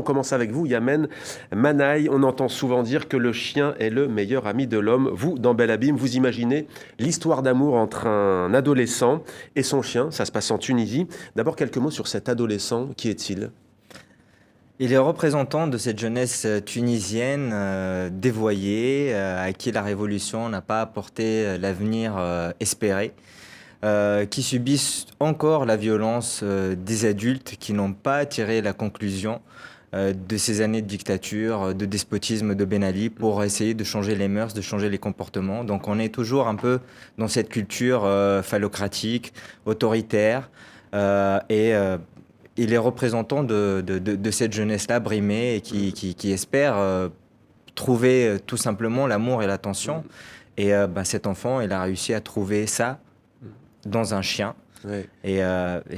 On commence avec vous, Yamen Manaï. On entend souvent dire que le chien est le meilleur ami de l'homme. Vous, dans Bel Abîme, vous imaginez l'histoire d'amour entre un adolescent et son chien. Ça se passe en Tunisie. D'abord, quelques mots sur cet adolescent. Qui est-il? Il est représentant de cette jeunesse tunisienne dévoyée, à qui la révolution n'a pas apporté l'avenir espéré, qui subissent encore la violence des adultes qui n'ont pas tiré la conclusion de ces années de dictature, de despotisme de Ben Ali pour essayer de changer les mœurs, de changer les comportements. Donc on est toujours un peu dans cette culture phallocratique, autoritaire, et il est représentant de cette jeunesse-là brimée et qui espère trouver tout simplement l'amour et l'attention. Et cet enfant, il a réussi à trouver ça dans un chien. Ouais. Et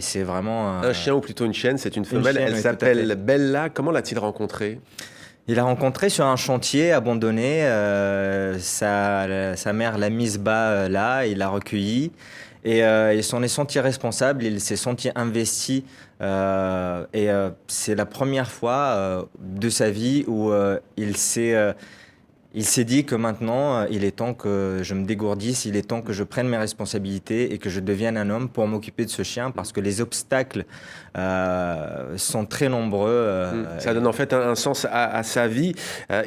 c'est vraiment... Un chien ou plutôt une chienne, c'est une femelle. chienne, Elle oui, s'appelle Bella. Comment l'a-t-il rencontrée? Il a rencontré sur un chantier abandonné, sa mère l'a mise bas là, il l'a recueilli et il s'en est senti responsable, il s'est senti investi c'est la première fois de sa vie où il s'est dit que maintenant, il est temps que je me dégourdisse, il est temps que je prenne mes responsabilités et que je devienne un homme pour m'occuper de ce chien parce que les obstacles sont très nombreux. Ça donne en fait un sens à sa vie.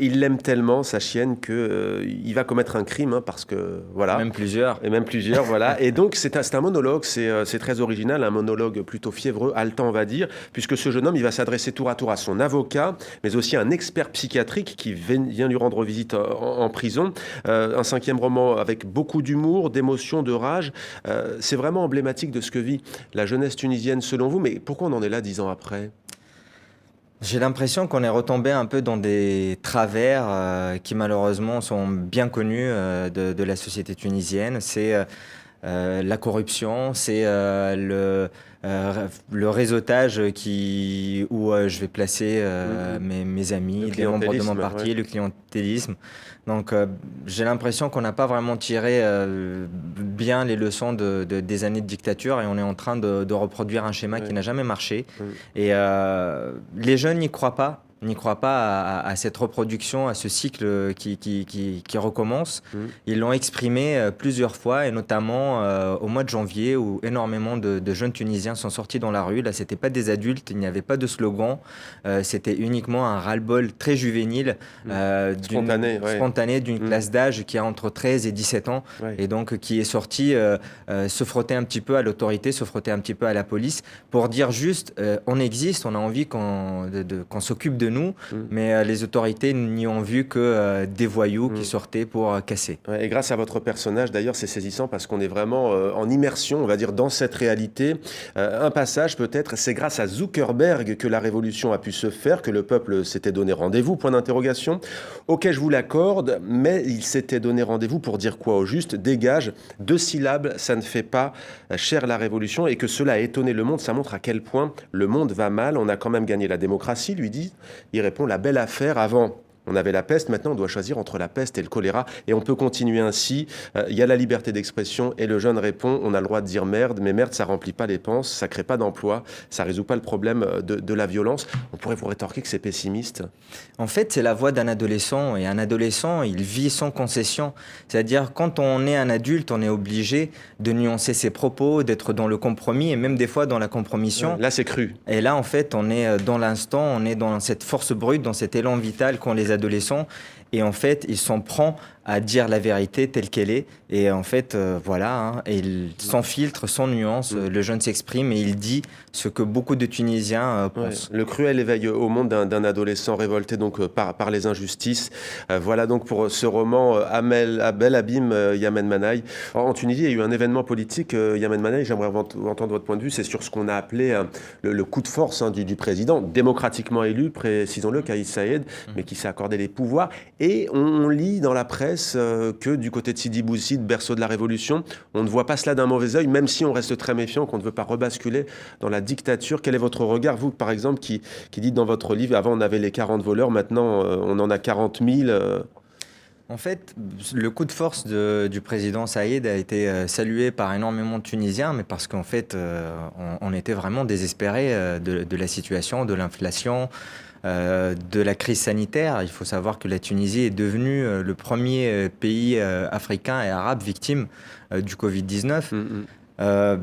Il l'aime tellement, sa chienne, qu'il va commettre un crime, hein, parce que voilà. Même plusieurs. Et même plusieurs, voilà. Et donc c'est un monologue, c'est très original, un monologue plutôt fiévreux, haletant on va dire, puisque ce jeune homme, il va s'adresser tour à tour à son avocat, mais aussi à un expert psychiatrique qui vient lui rendre visite en prison. Un cinquième roman avec beaucoup d'humour, d'émotion, de rage. C'est vraiment emblématique de ce que vit la jeunesse tunisienne selon vous, mais pourquoi on en est là 10 ans après? J'ai l'impression qu'on est retombé un peu dans des travers qui malheureusement sont bien connus de la société tunisienne. C'est la corruption, c'est le réseautage où je vais placer mes amis, les membres de mon parti, ouais. le clientélisme. Donc j'ai l'impression qu'on n'a pas vraiment tiré bien les leçons des années de dictature et on est en train de reproduire un schéma qui n'a jamais marché. Et les jeunes n'y croient pas. N'y croient pas à cette reproduction, à ce cycle qui recommence. Ils l'ont exprimé plusieurs fois, et notamment au mois de janvier, où énormément de jeunes Tunisiens sont sortis dans la rue. Là, c'était pas des adultes, il n'y avait pas de slogan, c'était uniquement un ras-le-bol très juvénile, spontané d'une classe d'âge qui a entre 13 et 17 ans, et donc qui est sorti se frotter un petit peu à l'autorité, se frotter un petit peu à la police, pour dire juste, on existe, on a envie qu'on s'occupe de nous, mais les autorités n'y ont vu que des voyous qui sortaient pour casser. Ouais, et grâce à votre personnage, d'ailleurs, c'est saisissant parce qu'on est vraiment en immersion, on va dire, dans cette réalité. Un passage peut-être, c'est grâce à Zuckerberg que la révolution a pu se faire, que le peuple s'était donné rendez-vous, point d'interrogation. Ok, je vous l'accorde, mais il s'était donné rendez-vous pour dire quoi au juste? Dégage, 2 syllabes, ça ne fait pas chère la révolution, et que cela a étonné le monde. Ça montre à quel point le monde va mal. On a quand même gagné la démocratie, lui dit. Il répond, la belle affaire. Avant, on avait la peste, maintenant on doit choisir entre la peste et le choléra, et on peut continuer ainsi. Il y a la liberté d'expression, et le jeune répond, on a le droit de dire merde, mais merde, ça remplit pas les penses, ça crée pas d'emploi, ça résout pas le problème de la violence. On pourrait vous rétorquer que c'est pessimiste. En fait, c'est la voix d'un adolescent, et un adolescent, il vit sans concession. C'est-à-dire, quand on est un adulte, on est obligé de nuancer ses propos, d'être dans le compromis, et même des fois dans la compromission. Là, c'est cru. Et là, en fait, on est dans l'instant, on est dans cette force brute, dans cet élan vital qu'ont les adolescents. Et en fait, il s'en prend à dire la vérité telle qu'elle est. Et en fait, voilà, hein, et sans filtre, sans nuance, le jeune s'exprime et il dit ce que beaucoup de Tunisiens pensent. Le cruel éveil au monde d'un adolescent révolté donc par les injustices. Voilà donc pour ce roman Bel Abîme, Yamen Manaï. En Tunisie, il y a eu un événement politique, Yamen Manaï, j'aimerais entendre votre point de vue, c'est sur ce qu'on a appelé le coup de force, hein, du président, démocratiquement élu, précisons-le, Kais Saïed, mais qui s'est accordé les pouvoirs. Et on lit dans la presse que du côté de Sidi Bouzid, berceau de la Révolution, on ne voit pas cela d'un mauvais œil, même si on reste très méfiant, qu'on ne veut pas rebasculer dans la dictature. Quel est votre regard, vous, par exemple, qui dites dans votre livre, avant on avait les 40 voleurs, maintenant on en a 40 000 En fait, le coup de force du président Saïd a été salué par énormément de Tunisiens, mais parce qu'en fait, on était vraiment désespérés de la situation, de l'inflation, de la crise sanitaire. Il faut savoir que la Tunisie est devenue le premier pays africain et arabe victime du Covid-19. Euh,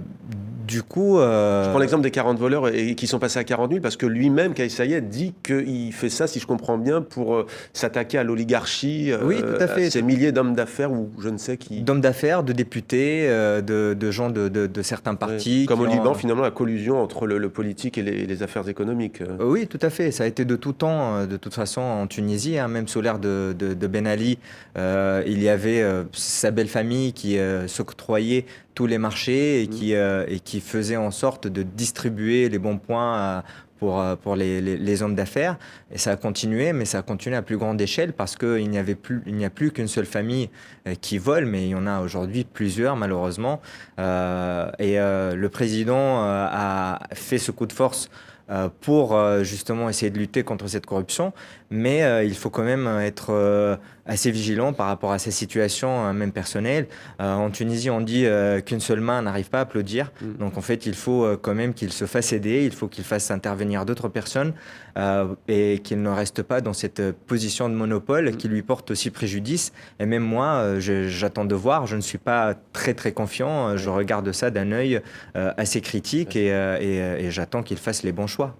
du coup, Je prends l'exemple des 40 voleurs et qui sont passés à 40 000 parce que lui-même, Kais Saied, dit qu'il fait ça, si je comprends bien, pour s'attaquer à l'oligarchie, oui, tout à fait. à ces milliers d'hommes d'affaires ou je ne sais qui. D'hommes d'affaires, de députés, de gens de certains partis. Comme au Liban, finalement, la collusion entre le politique et les affaires économiques. Oui, tout à fait. Ça a été de tout temps, de toute façon, en Tunisie, hein, même sous l'ère de Ben Ali, il y avait sa belle famille qui s'octroyait tous les marchés et qui faisait en sorte de distribuer les bons points pour les hommes d'affaires. Et ça a continué, mais ça a continué à plus grande échelle parce qu'il n'y a plus qu'une seule famille qui vole, mais il y en a aujourd'hui plusieurs, malheureusement. Le président a fait ce coup de force pour justement essayer de lutter contre cette corruption. Mais il faut quand même être assez vigilant par rapport à ces situations, même personnelles. En Tunisie, on dit qu'une seule main n'arrive pas à applaudir. Donc en fait, il faut quand même qu'il se fasse aider, il faut qu'il fasse intervenir d'autres personnes et qu'il ne reste pas dans cette position de monopole qui lui porte aussi préjudice. Et même moi, j'attends de voir, je ne suis pas très très confiant, je regarde ça d'un œil assez critique et j'attends qu'il fasse les bons choix.